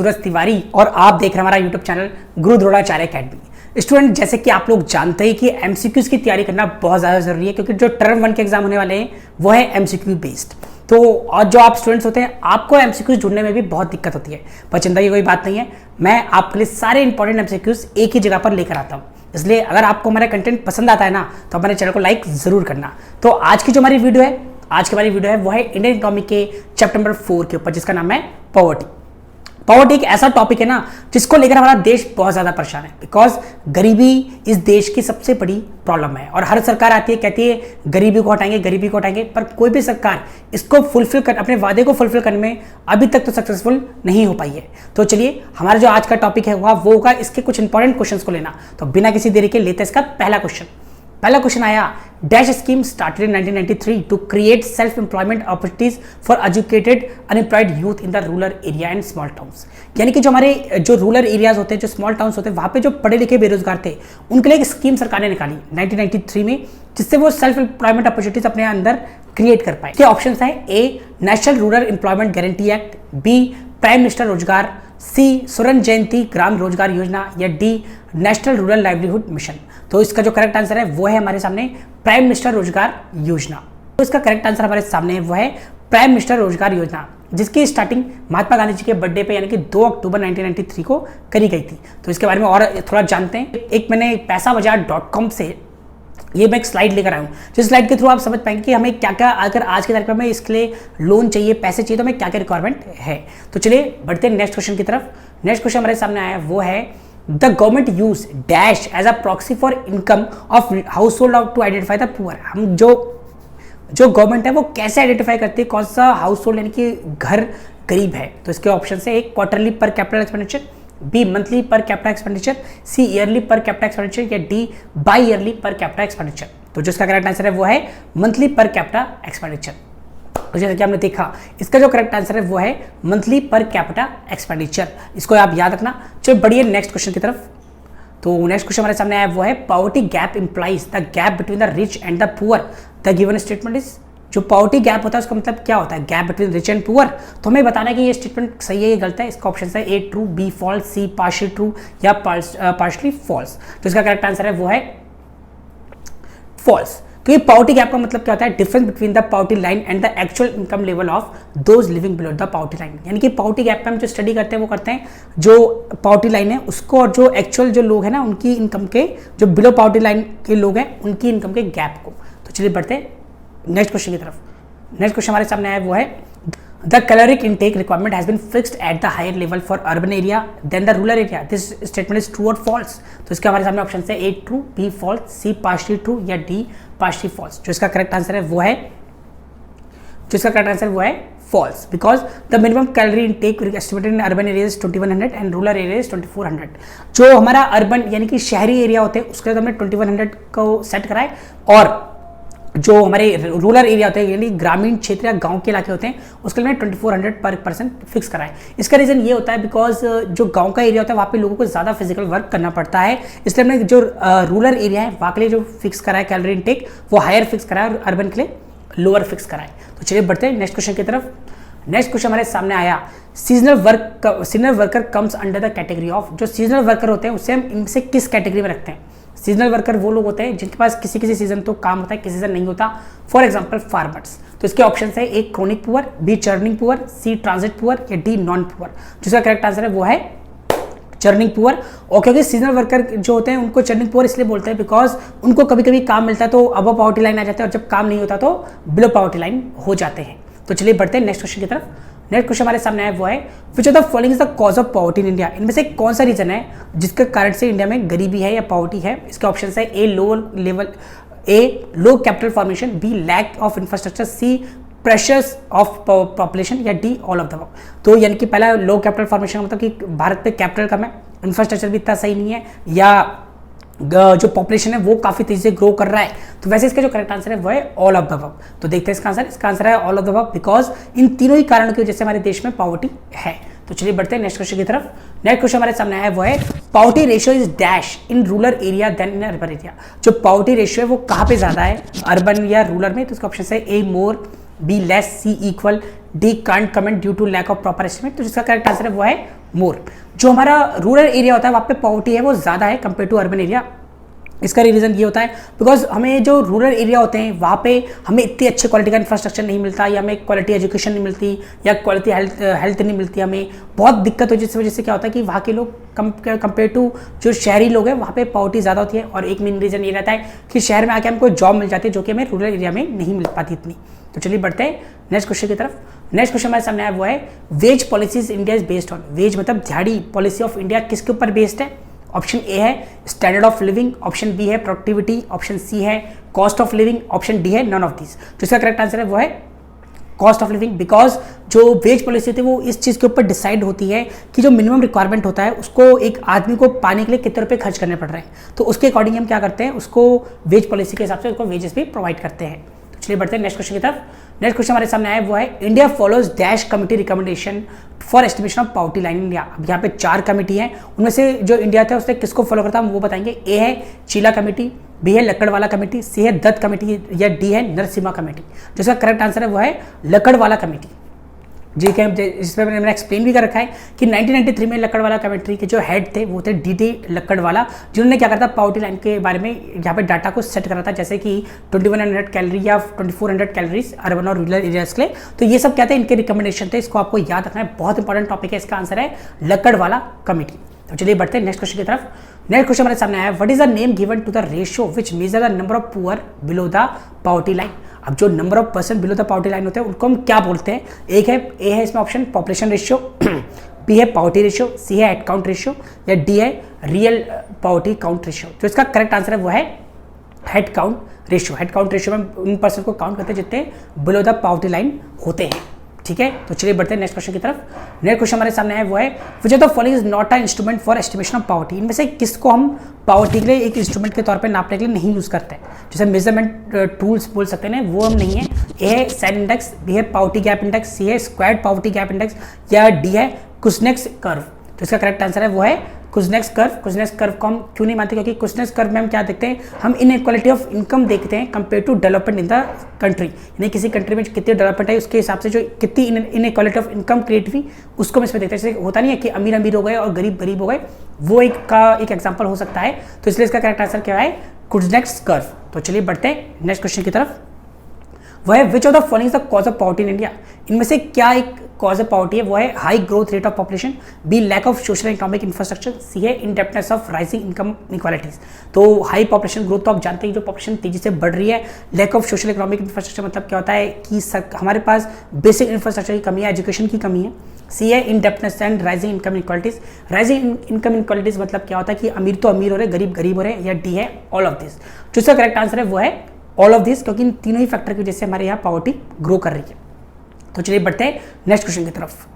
सूरज तिवारी और आप देख रहे हैं हमारा यूट्यूब चैनल गुरु द्रोणाचार्य अकेडमी। स्टूडेंट, जैसे कि आप लोग जानते हैं कि एमसीक्यूज की तैयारी करना बहुत ज़्यादा जरूरी है, क्योंकि जो टर्म 1 के एग्जाम होने वाले हैं वो है एमसीक्यू बेस्ड। तो और जो आप स्टूडेंट्स होते हैं आपको एमसीक्यूज ढूंढने में भी बहुत दिक्कत होती है, पर चिंता की कोई बात नहीं है। मैं आपके लिए सारे इंपॉर्टेंट एमसीक्यूज एक ही जगह पर लेकर आता हूँ। इसलिए अगर आपको हमारा कंटेंट पसंद आता है ना, तो हमारे चैनल को लाइक जरूर करना। तो आज की जो हमारी वीडियो है वो है इंडियन इकोनॉमी के चैप्टर नंबर 4 के ऊपर, जिसका नाम है पॉवर्टी। पॉवर्टी एक ऐसा टॉपिक है ना जिसको लेकर हमारा देश बहुत ज्यादा परेशान है, बिकॉज गरीबी इस देश की सबसे बड़ी प्रॉब्लम है। और हर सरकार आती है, कहती है गरीबी को हटाएंगे, पर कोई भी सरकार इसको अपने वादे को फुलफिल करने में अभी तक तो सक्सेसफुल नहीं हो पाई है। तो चलिए, हमारा जो आज का टॉपिक है वो होगा इसके कुछ इंपॉर्टेंट क्वेश्चंस को लेना। तो बिना किसी देरी के लेते हैं इसका पहला क्वेश्चन आया, dash scheme started in 1993 to create self employment opportunities for educated unemployed youth in the rural area and small towns. यानी कि जो हमारे जो रूरल एरियाज होते हैं, जो स्मॉल टाउन्स होते हैं, वहां पे जो पढ़े लिखे बेरोजगार थे उनके लिए एक स्कीम सरकार ने निकाली 1993 में, जिससे वो सेल्फ एम्प्लॉयमेंट अपॉर्चुनिटीज अपने अंदर क्रिएट कर पाए। ऑप्शन है A national rural employment guarantee act, B prime minister Rozgar, C Swarna Jayanti Gram Rozgar Yojana, या D national rural livelihood mission. तो इसका जो करेक्ट आंसर है वो है हमारे सामने प्राइम मिनिस्टर रोजगार योजना। तो इसका करेक्ट आंसर हमारे सामने है वो है प्राइम मिनिस्टर रोजगार योजना, जिसकी स्टार्टिंग महात्मा गांधी जी के बर्थडे पे यानी कि 2 अक्टूबर 1993 को करी गई थी। तो इसके बारे में और थोड़ा जानते हैं। एक मैंने पैसाबाजार.com से ये मैं एक स्लाइड लेकर आया हूँ, जिस स्लाइड के थ्रू आप समझ पाएंगे कि हमें क्या क्या, अगर आज के तारीख में इसके लिए लोन चाहिए, पैसे चाहिए, तो हमें क्या क्या रिक्वायरमेंट है। तो चलिए बढ़ते हैं नेक्स्ट क्वेश्चन की तरफ। नेक्स्ट क्वेश्चन हमारे सामने आया वो है, the government use dash as a proxy for income of household to identify the poor. हम जो गवर्नमेंट है वो कैसे आइडेंटिफाई करती है कौन सा हाउस होल्ड यानी कि घर गरीब है। तो इसके ऑप्शन है, एक क्वार्टरली पर कैपिटल एक्सपेंडिचर, बी मंथली पर कैपिटल एक्सपेंडिचर, सी ईयरली पर कैपिटल एक्सपेंडिचर, या डी बाई ईयरली पर कैपिटल एक्सपेंडिचर। तो जिसका करेक्ट आंसर है वो है मंथली पर कैपिटल एक्सपेंडिचर। तो जैसे कि हमने देखा, इसका जो करेक्ट आंसर है वो है मंथली पर कैपिटल एक्सपेंडिचर। इसको आप याद रखना। चलो बढ़िए नेक्स्ट क्वेश्चन की तरफ। तो नेक्स्ट क्वेश्चन हमारे सामने आया वो है, poverty gap implies the gap between the rich and the poor, the given statement is. जो पॉवर्टी गैप होता है उसका मतलब क्या होता है, gap between rich and poor. तो हमें बताना है कि ये स्टेटमेंट सही है या गलत है। इसका ऑप्शन है A true, B false, C partial true, या पार्शियली फॉल्स। तो इसका करेक्ट आंसर है वो है फॉल्स। तो ये पॉवर्टी गैप का मतलब क्या होता है, difference between the poverty line and the actual income level of those living below the poverty line. यानी कि पॉवर्टी गैप पे हम जो स्टडी करते हैं वो करते हैं जो पॉवर्टी लाइन है उसको, और जो एक्चुअल जो लोग हैं ना उनकी इनकम के, जो बिलो पॉवर्टी लाइन के लोग हैं उनकी इनकम के गैप को। तो चलिए बढ़ते हैं नेक्स्ट क्वेश्चन की तरफ। नेक्स्ट क्वेश्चन हमारे सामने आया वो है, the caloric intake requirement has been fixed at the higher level for urban area than the rural area. This statement is true or false? तो इसके हमारे सामने ऑप्शन है A true, B false, C partially true, या D partially false. जो इसका correct answer है वो है false, because the minimum calorie intake estimated in urban areas 2100 and rural areas 2400। जो हमारा अर्बन यानी कि शहरी एरिया होते हैं उसके लिए हमने 2100 को सेट करा है, और जो हमारे रूरल एरिया होते हैं यानी ग्रामीण क्षेत्र या गांव के इलाके होते हैं उसके लिए 2400 पर पर्सन फिक्स करा है। इसका रीजन ये होता है बिकॉज जो गांव का एरिया होता है वहाँ पे लोगों को ज़्यादा फिजिकल वर्क करना पड़ता है, इसलिए हमने जो रूरल एरिया है वहाँ के लिए जो फिक्स करा है कैलोरी इनटेक वो हायर फिक्स करा है, और अर्बन के लिए लोअर फिक्स करा है। तो चलिए बढ़ते हैं नेक्स्ट क्वेश्चन की तरफ। नेक्स्ट क्वेश्चन हमारे सामने आया, seasonal worker comes under the category of. जो सीजनल वर्कर होते हैं उससे हम इनसे किस कैटेगरी में रखते हैं। सीजनल वर्कर वो लोग होते हैं जिनके पास किसी सीजन तो काम होता है, किसी सीजन नहीं होता। For example farmers. तो इसके ऑप्शन है, एक chronic poor, B churning poor, C transit poor, या डी नॉन पुअर। जिसका करेक्ट आंसर है वो है चर्निंग पुअर। और क्योंकि सीजनल वर्कर जो होते हैं उनको चर्निंग पुअर इसलिए बोलते हैं बिकॉज उनको कभी कभी काम मिलता है तो अबव पॉवर्टी लाइन आ जाता है, और जब काम नहीं होता तो बिलो पॉवर्टी लाइन हो जाते हैं। तो चलिए बढ़ते हैं नेक्स्ट क्वेश्चन की तरफ। नेक्स्ट क्वेश्चन हमारे सामने है वो है, which of the following is the cause of poverty in India. इनमें से कौन सा रीजन है जिसके कारण से इंडिया में गरीबी है या पॉवर्टी है। इसके ऑप्शन है, A low capital formation, B lack of infrastructure, C pressures of population, या D all of the above. तो यानी कि पहला लो कैपिटल फॉर्मेशन मतलब कि भारत पे कैपिटल कम है, इंफ्रास्ट्रक्चर भी इतना सही नहीं है, या जो पॉपुलेशन है वो काफी तेजी से ग्रो कर रहा है। तो वैसे इसका जो करेक्ट आंसर है वो है ऑल ऑफ द अबव। तो देखते हैं इसका आंसर है all of the above, because in तीनों ही कारणों की वजह से हमारे देश में पॉवर्टी है। तो चलिए बढ़ते हैं नेक्स्ट क्वेश्चन की तरफ। नेक्स्ट क्वेश्चन हमारे सामने है वो है, poverty ratio is dash in rural area than in urban area. जो पॉवर्टी रेशियो है वो कहाँ पे ज्यादा है, अर्बन या रूरल में। तो इसका ऑप्शन है A more, B less, C equal, D can't comment due to lack of proper estimate. तो जिसका करेक्ट आंसर है वो है मोर। जो हमारा रूरल एरिया होता है वहाँ पे पॉवर्टी है वो ज़्यादा है कंपेयर टू अर्बन एरिया। इसका रीज़न ये होता है बिकॉज हमें जो रूरल एरिया होते हैं वहाँ पे हमें इतनी अच्छी क्वालिटी का इंफ्रास्ट्रक्चर नहीं मिलता, या हमें क्वालिटी एजुकेशन नहीं मिलती, या क्वालिटी हेल्थ नहीं मिलती, हमें बहुत दिक्कत हो, जिस वजह से क्या होता है कि वहाँ के लोग कंपेयर टू जो शहरी लोग हैं वहाँ पे पॉवर्टी ज़्यादा होती है। और एक मेन रीज़न ये रहता है कि शहर में आके हमको जॉब मिल जाती है जो कि हमें रूरल एरिया में नहीं मिल पाती इतनी। तो चलिए बढ़ते हैं नेक्स्ट क्वेश्चन की तरफ। नेक्स्ट क्वेश्चन हमारे सामने आया वो है wage policies India is based on. Wage मतलब दिहाड़ी पॉलिसी ऑफ इंडिया किसके ऊपर बेस्ड है? ऑप्शन ए है standard of living, option B है प्रोडक्टिविटी, ऑप्शन सी है cost of living, option D है नन ऑफ दिस। जो इसका करेक्ट आंसर है वो है कॉस्ट ऑफ लिविंग। बिकॉज जो वेज पॉलिसी होती है वो इस चीज़ के ऊपर डिसाइड होती है कि जो मिनिमम रिक्वायरमेंट होता है उसको एक आदमी को पाने के लिए कितने रुपए खर्च करने पड़ रहे हैं, तो उसके अकॉर्डिंग हम क्या करते हैं, उसको वेज पॉलिसी के हिसाब से उसको वेजेस भी प्रोवाइड करते हैं। तो चलिए बढ़ते हैं नेक्स्ट क्वेश्चन की तरफ। नेक्स्ट क्वेश्चन हमारे सामने आया वो है India follows dash committee recommendation for estimation of poverty line India. अब यहाँ पे 4 कमेटी हैं, उनमें से जो इंडिया था उसने किसको फॉलो करता है हम वो बताएंगे। ए है चीला कमेटी, बी है लकड़वाला कमेटी, सी है दत्त कमेटी, या डी है नरसिम्हा कमेटी। जिसका करेक्ट आंसर है वो है लकड़वाला कमेटी। जी के जिसमें मैंने एक्सप्लेन भी कर रखा है कि 1993 में लकड़वाला कमेटी के जो हेड थे वो थे डी लकड़वाला, जिन्होंने क्या करा था पॉवर्टी लाइन के बारे में यहाँ पे डाटा को सेट करा था, जैसे कि 2100 कैलोरी या 2400 कैलोरीज अर्बन और रूरल एरियाज के लिए। तो ये सब क्या थे, इनके रिकमेंडेशन थे, इसको आपको याद रखना है, बहुत इंपॉर्टेंट टॉपिक है। इसका आंसर है लकड़वाला कमेटी। तो चलिए बढ़ते हैं नेक्स्ट क्वेश्चन की तरफ। नेक्स्ट क्वेश्चन हमारे सामने आया what is the name given to the ratio which measure the number of poor below the poverty line. अब जो number of person below the poverty line होते हैं उनको हम क्या बोलते हैं? एक है ए है इसमें ऑप्शन पॉपुलेशन रेशियो, बी है पॉवर्टी रेशियो, सी है हेड काउंट रेशियो, या डी है रियल पॉवर्टी काउंट रेशियो। जो इसका करेक्ट आंसर है वो है head count ratio. Head count ratio में उन पर्सन को काउंट करते हैं जितने बिलो द पॉवर्टी लाइन होते हैं। ठीक है, तो चलिए बढ़ते हैं नेक्स्ट क्वेश्चन की तरफ। नेक्स्ट क्वेश्चन हमारे सामने है वो है which of the following is not a instrument for estimation of poverty. इनमें से किसको हम पॉवर्टी के लिए एक इंस्ट्रूमेंट के तौर पे नापने के लिए नहीं यूज करते हैं, जैसे मेजरमेंट टूल्स बोल सकते हैं, वो हम नहीं है। ए है सैन इंडेक्स, बी है पॉवर्टी गैप इंडेक्स, सी है स्क्वायर्ड पॉवर्टी गैप इंडेक्स, या डी है कुजनेक्स कर्व। तो इसका करेक्ट आंसर है वो है कुजनेक्स कर्व। कुजनेक्स कर्व को हम क्यों नहीं मानते, क्योंकि कुजनेक्स कर्व में हम क्या देखते हैं, हम इनइक्वालिटी ऑफ इनकम देखते हैं compare to development in the country, यानी किसी कंट्री में कितनी डेवलपमेंट है उसके हिसाब से जो कितनी इनइक्वालिटी ऑफ इनकम क्रिएट हुई उसको हम इसमें देखते हैं। जैसे होता नहीं है कि अमीर अमीर हो गए और गरीब गरीब हो गए, वो एक एग्जाम्पल हो सकता है। तो इसलिए इसका करेक्ट आंसर क्या है कुजनेक्स कर्व। तो चलिए बढ़ते हैं नेक्स्ट क्वेश्चन की तरफ। वह है which of the following is the cause of poverty in India. इनमें से क्या एक कॉज ऑफ पॉवर्टी है? वो है high growth rate of population, B lack of social economic infrastructure, C है indebtedness of rising income inequalities. तो high population growth तो आप जानते हैं जो पॉपुलेशन तेजी से बढ़ रही है। Lack of social economic infrastructure मतलब क्या होता है कि हमारे पास बेसिक इंफ्रास्ट्रक्चर की कमी है, एजुकेशन की कमी है। सी है indebtedness and rising income inequalities. Rising income inequalities मतलब क्या होता है कि अमीर तो अमीर हो रहे, गरीब गरीब हो रहे हैं, या डी है ऑल ऑफ दिस। जो इसका करेक्ट आंसर है वो है ऑल ऑफ दिस, क्योंकि इन तीनों ही फैक्टर की वजह से हमारे यहाँ पॉवर्टी ग्रो कर रही है। तो चलिए बढ़ते हैं नेक्स्ट क्वेश्चन की तरफ।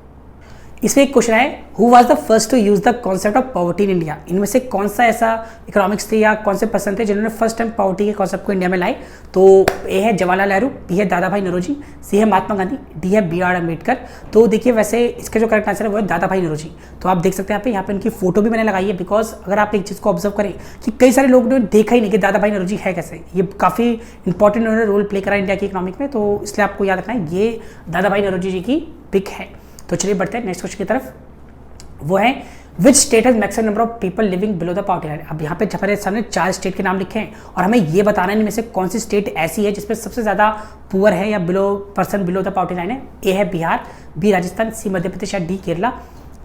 इसमें एक क्वेश्चन है who was the first to use the concept of poverty in India. इनमें से कौन सा ऐसा इकोनॉमिक्स थे या कौन से पर्सन थे जिन्होंने फर्स्ट टाइम पॉवर्टी के कॉन्सेप्ट को इंडिया में लाए? तो ए है जवाहरलाल नेहरू, बी है दादा भाई नौरोजी, सी है महात्मा गांधी, डी है बी.आर. अम्बेडकर। तो देखिए वैसे इसका जो करेक्ट आंसर है वो है दादा भाई नौरोजी। तो आप देख सकते हैं यहाँ पे इनकी फोटो भी मैंने लगाई है, बिकॉज अगर आप एक चीज़ को ऑब्जर्व करें कि कई सारे लोगों ने देखा ही नहीं कि दादा भाई नौरोजी है कैसे। ये काफ़ी इंपॉर्टेंट उन्होंने रोल प्ले करा इंडिया की इकोनॉमिक में, तो इसलिए आपको याद रखना है ये दादा भाई नौरोजी जी की पिक है। तो चलिए बढ़ते हैं नेक्स्ट क्वेश्चन की तरफ। वो है which state has maximum number of people living below the poverty line. अब यहाँ पे हमारे सामने 4 स्टेट के नाम लिखे हैं और हमें ये बताना है इनमें से कौन सी स्टेट ऐसी है जिसमें सबसे ज़्यादा पुअर है या person below the poverty line है। ए है बिहार, बी राजस्थान, सी मध्य प्रदेश, या डी केरला।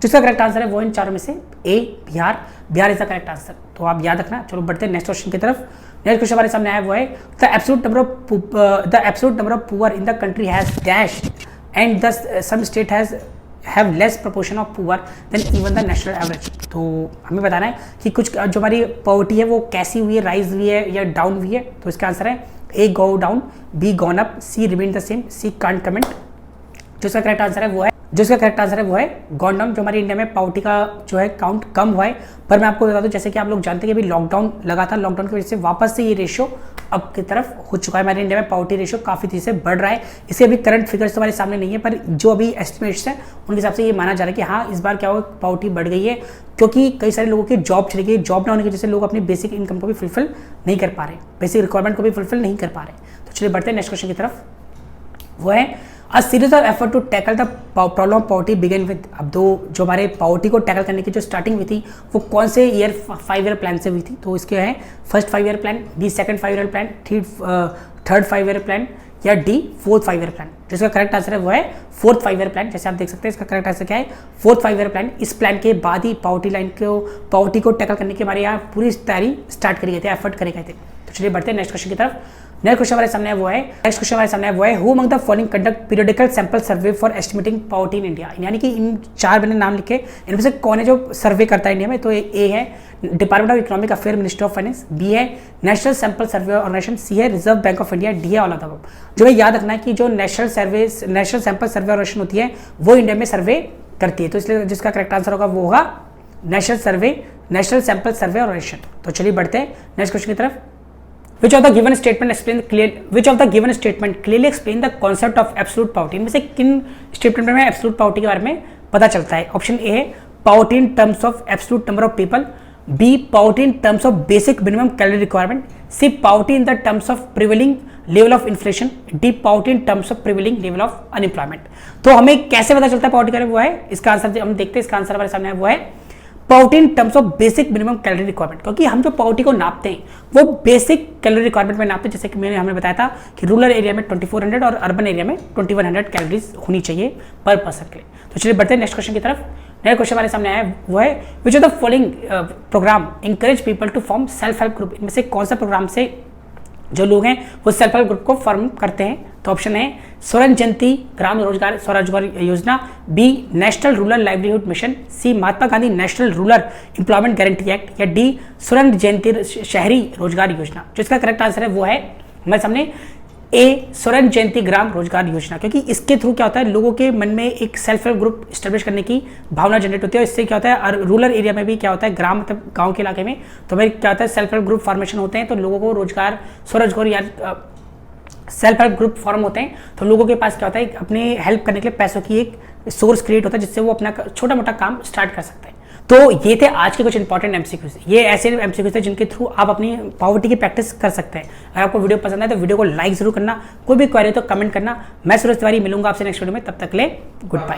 जिसका करेक्ट आंसर है वो इन चारों में से A Bihar. Bihar is the correct answer, तो आप याद रखना। चलो बढ़ते हैं नेक्स्ट क्वेश्चन की तरफ। नेक्स्ट क्वेश्चन हमारे सामने आया वो है the absolute number of poor in the country has dash and the some state has have less proportion of poor than even the national average. तो हमें बताना है कि कुछ जो हमारी पॉवर्टी है वो कैसी हुई है, राइज हुई है या डाउन हुई है। तो इसका आंसर है A go down, B gone up, C remain the same, C can't comment. जो इसका करेक्ट आंसर है वो है गॉन डाउन। जो हमारी इंडिया में पॉवर्टी का जो है काउंट कम हुआ है, पर मैं आपको बता दूं जैसे कि आप लोग जानते हैं कि अभी लॉकडाउन लगा था, लॉकडाउन की वजह से वापस से ये रेशियो अब की तरफ हो चुका है। हमारे इंडिया में पॉवर्टी रेशियो काफ़ी तेजी से बढ़ रहा है। इसे अभी करंट फिगर्स हमारे सामने नहीं है, पर जो अभी एस्टिमेट्स हैं उनके हिसाब से ये माना जा रहा है कि हाँ इस बार क्या होगा, पॉवर्टी बढ़ गई है, क्योंकि कई सारे लोगों की जॉब चली गई। जॉब ना होने की वजह से लोग अपनी बेसिक इनकम को भी फुलफिल नहीं कर पा रहे, बेसिक रिक्वायरमेंट को भी फुलफिल नहीं कर पा रहे। तो चलिए बढ़ते हैं नेक्स्ट क्वेश्चन की तरफ। वो है a series of effort to tackle the problem of poverty begin with. अब जो हमारे पॉवर्टी को टैकल करने की जो स्टार्टिंग हुई थी वो कौन से ईयर 5 ईयर प्लान से हुई थी? तो इसके है first 5 year plan, B second 5 year plan, third 5 year plan या डी फोर्थ 5 ईयर प्लान। जिसका करेक्ट आंसर है वो है फोर्थ 5 ईयर प्लान। जैसे आप देख सकते हैं इसका करेक्ट आंसर क्या है, फोर्थ 5 ईयर प्लान। इस प्लान के बाद ही पॉवर्टी को टैकल करने की हमारे यहाँ पूरी तैयारी स्टार्ट करी गई थी, एफर्ट करे गए थे। तो चलिए बढ़ते हैं नेक्स्ट क्वेश्चन की तरफ। नेक्स्ट क्वेश्चन हमारे सामने वो है who among the following conduct periodical sample survey for estimating poverty in India. यानी कि इन 4 मैंने नाम लिखे, इनमें से कौन है जो सर्वे करता है इंडिया में? तो ए है department of economic affair, ministry of finance, B है national sample survey organisation, C है Reserve Bank of India, D है ऑल ऑफ द अबव। जो है याद रखना है कि जो नेशनल सैंपल सर्वे ऑर्गेनाइजेशन होती है वो इंडिया में सर्वे करती है, तो इसलिए जिसका करेक्ट आंसर होगा वो होगा नेशनल सैंपल सर्वे ऑर्गेनाइजेशन। तो चलिए बढ़ते हैं नेक्स्ट क्वेश्चन की तरफ। Which of the given statement clearly explain the concept of absolute poverty? इनमें से किन स्टेटमेंट में एब्सोल्यूट पॉवर्टी के बारे में पता चलता है? ऑप्शन ए है poverty in terms of absolute number of people, B poverty in terms of basic minimum calorie requirement, C poverty in the terms of prevailing level of inflation, D poverty in terms of prevailing level of unemployment. तो हमें कैसे पता चलता है poverty का? वो है इसका आंसर हम देखते हैं, इसका आंसर हमारे सामने है वो है poverty in terms of basic minimum calorie requirement. क्योंकि हम जो पॉवर्टी को नापते हैं वो बेसिक कैलोरी रिक्वायरमेंट में नापते हैं। जैसे कि हमने बताया था कि रूरल एरिया में 2400 और अर्बन एरिया में 2100 कैलोरीज होनी चाहिए पर पर्सन के लिए। तो चलिए बढ़ते हैं नेक्स्ट क्वेश्चन की तरफ। नेक्स्ट क्वेश्चन हमारे सामने आया वो है which of the following programme encourage people to form self help group. इनमें से कौन सा प्रोग्राम से जो लोग हैं वो सेल्फ हेल्प ग्रुप को फॉर्म करते हैं? तो ऑप्शन है स्वर्ण Jayanti Gram Swarozgar Yojana, B national rural livelihood mission, C Mahatma Gandhi national rural employment guarantee act, या डी स्वर्ण जयंती शहरी रोजगार योजना। जो इसका करेक्ट आंसर है वो है हमारे सामने ए स्वर्ण जयंती ग्राम रोजगार योजना। क्योंकि इसके थ्रू क्या होता है, लोगों के मन में एक सेल्फ हेल्प ग्रुप स्टैब्लिश करने की भावना जनरेट होती है। इससे क्या होता है रूरल एरिया में भी क्या होता है, ग्राम मतलब गांव के इलाके में तो भाई क्या होता है सेल्फ हेल्प ग्रुप फॉर्मेशन होते हैं, तो लोगों को रोजगार स्वरोजगार या सेल्फ हेल्प ग्रुप फॉर्म होते हैं। तो लोगों के पास क्या होता है अपने हेल्प करने के लिए पैसों की एक सोर्स क्रिएट होता है जिससे वो अपना छोटा मोटा काम स्टार्ट कर सकते हैं। तो ये थे आज के कुछ इंपॉर्टेंट एमसीक्यूज। ये ऐसे एमसीक्यूज थे जिनके थ्रू आप अपनी पॉवर्टी की प्रैक्टिस कर सकते हैं। अगर आपको वीडियो पसंद आए तो वीडियो को लाइक जरूर करना, कोई भी क्वेरी तो कमेंट करना। मैं सूरज तिवारी मिलूंगा आपसे नेक्स्ट वीडियो में, तब तक ले गुड बाय।